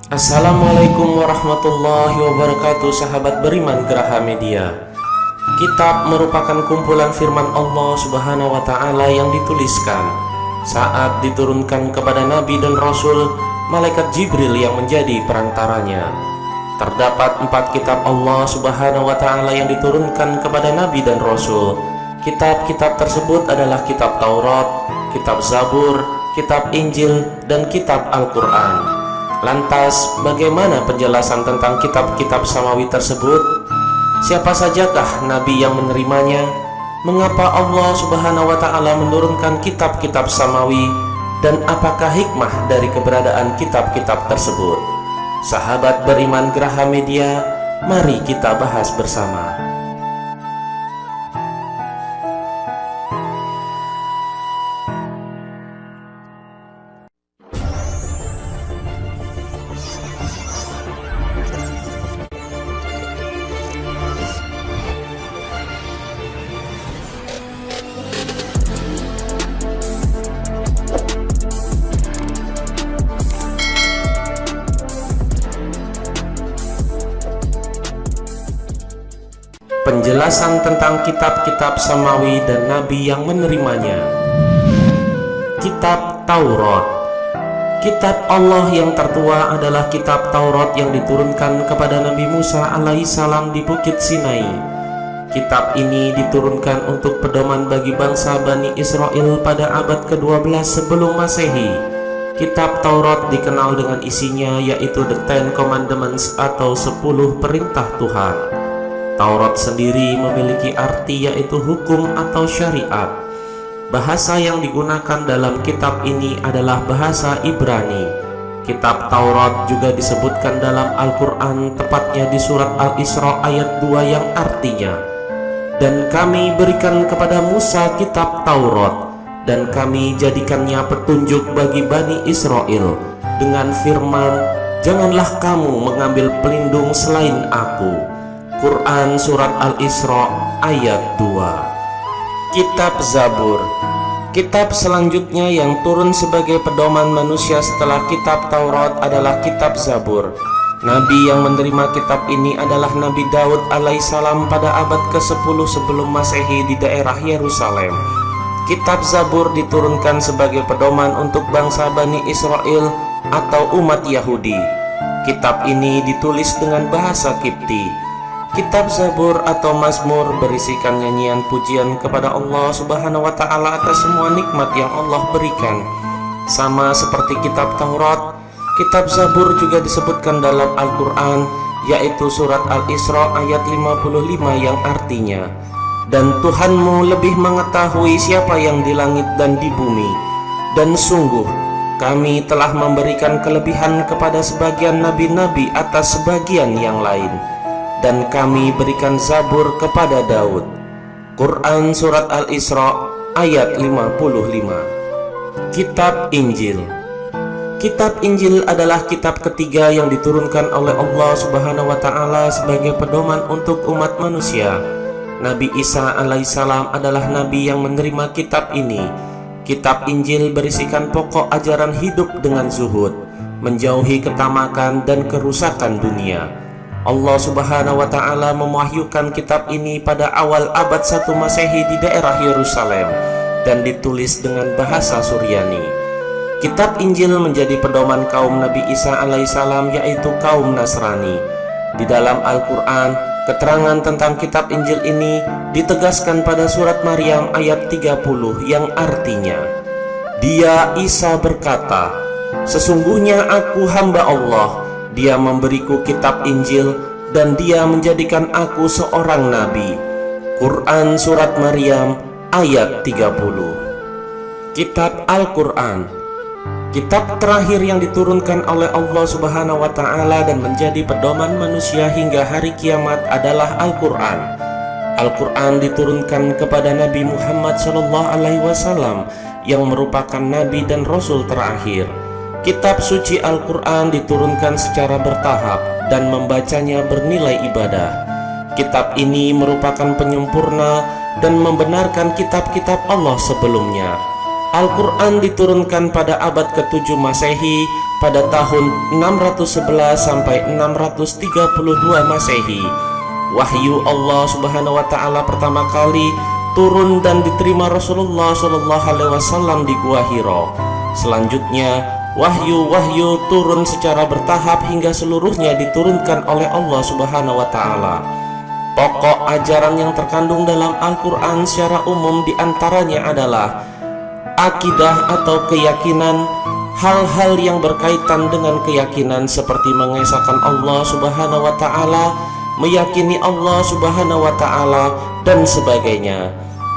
Assalamualaikum warahmatullahi wabarakatuh, sahabat beriman Geraha Media. Kitab merupakan kumpulan firman Allah Subhanahu wa Ta'ala yang dituliskan saat diturunkan kepada Nabi dan Rasul, malaikat Jibril yang menjadi perantaranya. Terdapat 4 kitab Allah Subhanahu wa Ta'ala yang diturunkan kepada Nabi dan Rasul. Kitab-kitab tersebut adalah kitab Taurat, kitab Zabur, kitab Injil, dan kitab Al-Quran. Lantas, bagaimana penjelasan tentang kitab-kitab samawi tersebut? Siapa sajakah nabi yang menerimanya? Mengapa Allah Subhanahu wa Ta'ala menurunkan kitab-kitab samawi? Dan apakah hikmah dari keberadaan kitab-kitab tersebut? Sahabat beriman Geraha Media, mari kita bahas bersama. Penjelasan tentang kitab-kitab samawi dan nabi yang menerimanya. Kitab Taurat. Kitab Allah yang tertua adalah kitab Taurat yang diturunkan kepada Nabi Musa alaihissalam di Bukit Sinai. Kitab ini diturunkan untuk pedoman bagi bangsa Bani Israel pada abad ke-12 sebelum Masehi. Kitab Taurat dikenal dengan isinya, yaitu The Ten Commandments atau 10 perintah Tuhan. Taurat sendiri memiliki arti, yaitu hukum atau syariat. Bahasa yang digunakan dalam kitab ini adalah bahasa Ibrani. Kitab Taurat juga disebutkan dalam Al-Quran, tepatnya di surat Al-Isra ayat 2 yang artinya, "Dan kami berikan kepada Musa kitab Taurat, dan kami jadikannya petunjuk bagi Bani Israel dengan firman, janganlah kamu mengambil pelindung selain aku." Quran Surat Al-Isra ayat 2. Kitab Zabur. Kitab selanjutnya yang turun sebagai pedoman manusia setelah kitab Taurat adalah kitab Zabur. Nabi yang menerima kitab ini adalah Nabi Daud alaihissalam pada abad ke-10 sebelum Masehi di daerah Yerusalem. Kitab Zabur diturunkan sebagai pedoman untuk bangsa Bani Israel atau umat Yahudi. Kitab ini ditulis dengan bahasa Kipti. Kitab Zabur atau Mazmur berisikan nyanyian pujian kepada Allah Subhanahu wa Ta'ala atas semua nikmat yang Allah berikan. Sama seperti kitab Taurat, kitab Zabur juga disebutkan dalam Al-Quran, yaitu surat Al-Isra ayat 55 yang artinya, "Dan Tuhanmu lebih mengetahui siapa yang di langit dan di bumi, dan sungguh kami telah memberikan kelebihan kepada sebagian nabi-nabi atas sebagian yang lain, dan kami berikan Zabur kepada Daud." Quran Surat Al-Isra ayat 55. Kitab Injil. Kitab Injil adalah kitab ketiga yang diturunkan oleh Allah Subhanahu wa Ta'ala sebagai pedoman untuk umat manusia. Nabi Isa alaihissalam adalah nabi yang menerima kitab ini. Kitab Injil berisikan pokok ajaran hidup dengan zuhud, menjauhi ketamakan dan kerusakan dunia. Allah Subhanahu wa Ta'ala mewahyukan kitab ini pada awal abad 1 Masehi di daerah Yerusalem dan ditulis dengan bahasa Suryani. Kitab Injil menjadi pedoman kaum Nabi Isa alaihissalam, yaitu kaum Nasrani. Di dalam Al-Quran, keterangan tentang kitab Injil ini ditegaskan pada surat Maryam ayat 30 yang artinya, "Dia Isa berkata, sesungguhnya aku hamba Allah. Dia memberiku kitab Injil dan dia menjadikan aku seorang nabi." Quran Surat Maryam ayat 30. Kitab Al-Quran. Kitab terakhir yang diturunkan oleh Allah Subhanahu wa Ta'ala dan menjadi pedoman manusia hingga hari kiamat adalah Al-Quran. Al-Quran diturunkan kepada Nabi Muhammad SAW yang merupakan nabi dan rasul terakhir. Kitab suci Al-Quran diturunkan secara bertahap dan membacanya bernilai ibadah. Kitab ini merupakan penyempurna dan membenarkan kitab-kitab Allah sebelumnya. Al-Quran diturunkan pada abad ke-7 Masehi pada tahun 611 sampai 632 Masehi. Wahyu Allah Subhanahu wa taala pertama kali turun dan diterima Rasulullah Shallallahu alaihi wasallam di Gua Hiro. Selanjutnya, wahyu-wahyu turun secara bertahap hingga seluruhnya diturunkan oleh Allah Subhanahu wa taala. Pokok ajaran yang terkandung dalam Al-Qur'an secara umum diantaranya adalah akidah atau keyakinan, hal-hal yang berkaitan dengan keyakinan seperti mengesahkan Allah Subhanahu wa taala, meyakini Allah Subhanahu wa taala dan sebagainya.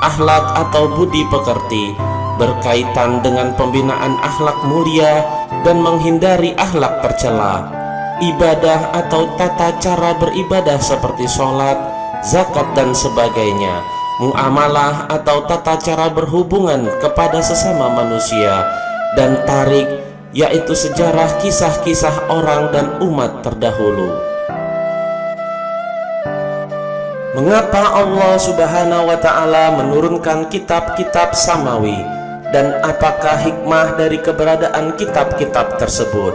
Akhlak atau budi pekerti berkaitan dengan pembinaan akhlak mulia dan menghindari akhlak tercela. Ibadah atau tata cara beribadah seperti sholat, zakat dan sebagainya. Muamalah atau tata cara berhubungan kepada sesama manusia. Dan tarik, yaitu sejarah kisah-kisah orang dan umat terdahulu. Mengapa Allah Subhanahu wa taala menurunkan kitab-kitab samawi, dan apakah hikmah dari keberadaan kitab-kitab tersebut?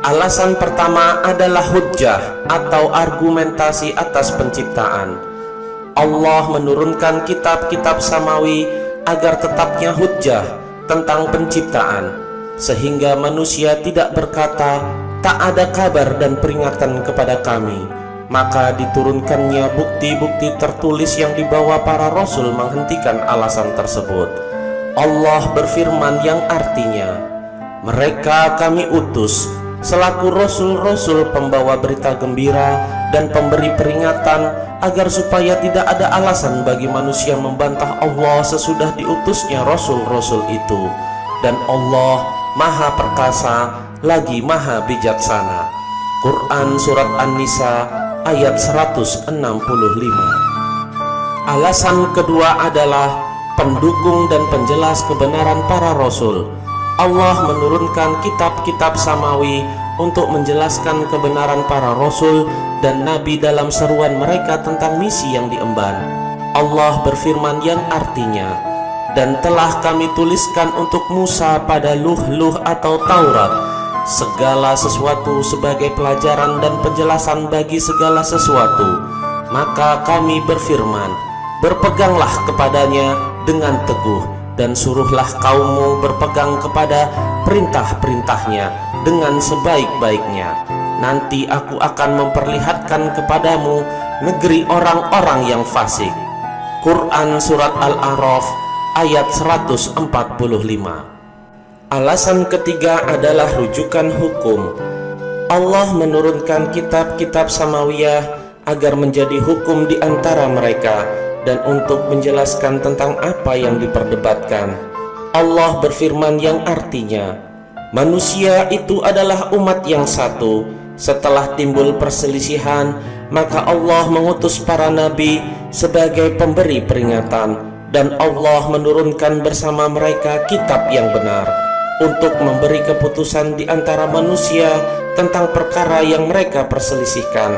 Alasan pertama adalah hujjah atau argumentasi atas penciptaan. Allah menurunkan kitab-kitab samawi agar tetapnya hujjah tentang penciptaan, sehingga manusia tidak berkata, tak ada kabar dan peringatan kepada kami. Maka diturunkannya bukti-bukti tertulis yang dibawa para rasul menghentikan alasan tersebut. Allah berfirman yang artinya, mereka kami utus selaku rasul-rasul pembawa berita gembira dan pemberi peringatan, agar supaya tidak ada alasan bagi manusia membantah Allah sesudah diutusnya rasul-rasul itu. Dan Allah Maha Perkasa lagi Maha Bijaksana. Quran Surat An-Nisa ayat 165. Alasan kedua adalah pendukung dan penjelas kebenaran para rasul. Allah menurunkan kitab-kitab samawi untuk menjelaskan kebenaran para rasul dan nabi dalam seruan mereka tentang misi yang diemban. Allah berfirman yang artinya, dan telah kami tuliskan untuk Musa pada luh-luh atau Taurat segala sesuatu sebagai pelajaran dan penjelasan bagi segala sesuatu. Maka kami berfirman, berpeganglah kepadanya dengan teguh, dan suruhlah kaummu berpegang kepada perintah-perintahnya dengan sebaik-baiknya. Nanti aku akan memperlihatkan kepadamu negeri orang-orang yang fasik. Quran Surat Al-A'raf ayat 145. Alasan ketiga adalah rujukan hukum. Allah menurunkan kitab-kitab samawiyah agar menjadi hukum di antara mereka dan untuk menjelaskan tentang apa yang diperdebatkan. Allah berfirman yang artinya, manusia itu adalah umat yang satu. Setelah timbul perselisihan, maka Allah mengutus para nabi sebagai pemberi peringatan, dan Allah menurunkan bersama mereka kitab yang benar untuk memberi keputusan di antara manusia tentang perkara yang mereka perselisihkan.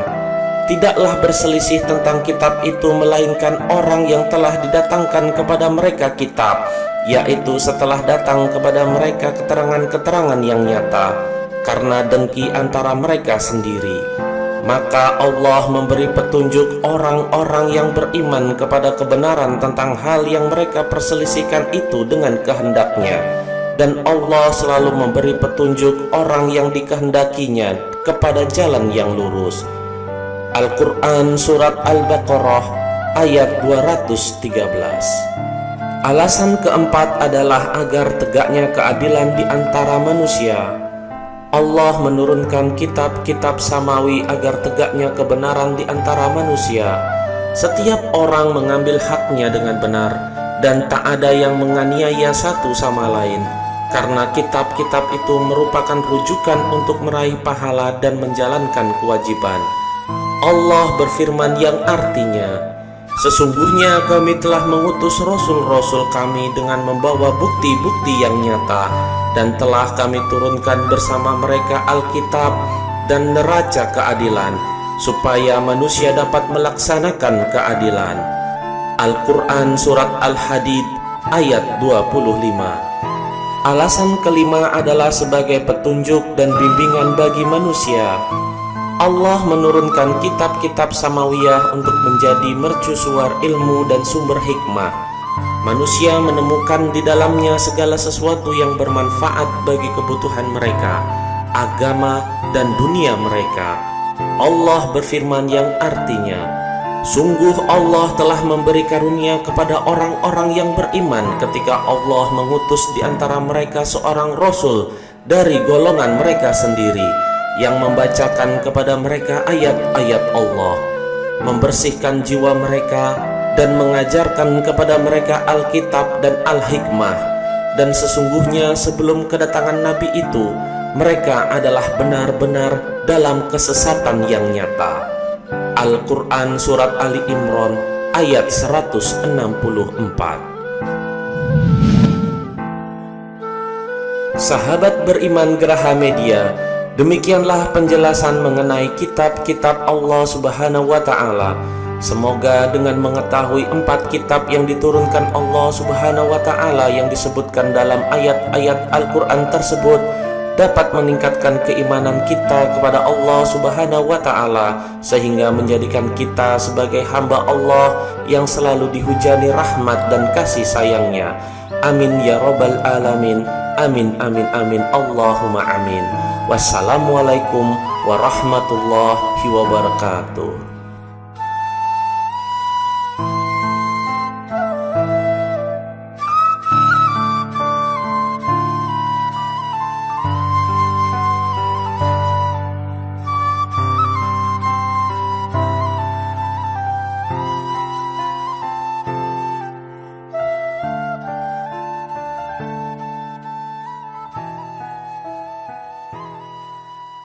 Tidaklah berselisih tentang kitab itu melainkan orang yang telah didatangkan kepada mereka kitab, yaitu setelah datang kepada mereka keterangan-keterangan yang nyata, karena dengki antara mereka sendiri. Maka Allah memberi petunjuk orang-orang yang beriman kepada kebenaran tentang hal yang mereka perselisihkan itu dengan kehendaknya, dan Allah selalu memberi petunjuk orang yang dikehendakinya kepada jalan yang lurus. Al-Quran Surat Al-Baqarah ayat 213. Alasan keempat adalah agar tegaknya keadilan di antara manusia. Allah menurunkan kitab-kitab samawi agar tegaknya kebenaran di antara manusia. Setiap orang mengambil haknya dengan benar, dan tak ada yang menganiaya satu sama lain, karena kitab-kitab itu merupakan rujukan untuk meraih pahala dan menjalankan kewajiban. Allah berfirman yang artinya, sesungguhnya kami telah mengutus rasul-rasul kami dengan membawa bukti-bukti yang nyata, dan telah kami turunkan bersama mereka Alkitab dan neraca keadilan, supaya manusia dapat melaksanakan keadilan. Al-Quran Surat Al-Hadid ayat 25. Alasan kelima adalah sebagai petunjuk dan bimbingan bagi manusia. Allah menurunkan kitab-kitab samawiyah untuk menjadi mercusuar ilmu dan sumber hikmah. Manusia menemukan di dalamnya segala sesuatu yang bermanfaat bagi kebutuhan mereka, agama, dan dunia mereka. Allah berfirman yang artinya, sungguh Allah telah memberi karunia kepada orang-orang yang beriman ketika Allah mengutus di antara mereka seorang Rasul dari golongan mereka sendiri, yang membacakan kepada mereka ayat-ayat Allah, membersihkan jiwa mereka, dan mengajarkan kepada mereka Alkitab dan Al-Hikmah. Dan sesungguhnya sebelum kedatangan Nabi itu, mereka adalah benar-benar dalam kesesatan yang nyata. Al-Quran Surat Ali Imran ayat 164. Sahabat beriman Geraha Media, demikianlah penjelasan mengenai kitab-kitab Allah Subhanahu wa Ta'ala. Semoga dengan mengetahui 4 kitab yang diturunkan Allah Subhanahu wa Ta'ala yang disebutkan dalam ayat-ayat Al-Quran tersebut dapat meningkatkan keimanan kita kepada Allah Subhanahu wa Ta'ala, sehingga menjadikan kita sebagai hamba Allah yang selalu dihujani rahmat dan kasih sayangnya. Amin ya rabbal alamin. Amin amin amin Allahumma amin. Wassalamualaikum warahmatullahi wabarakatuh.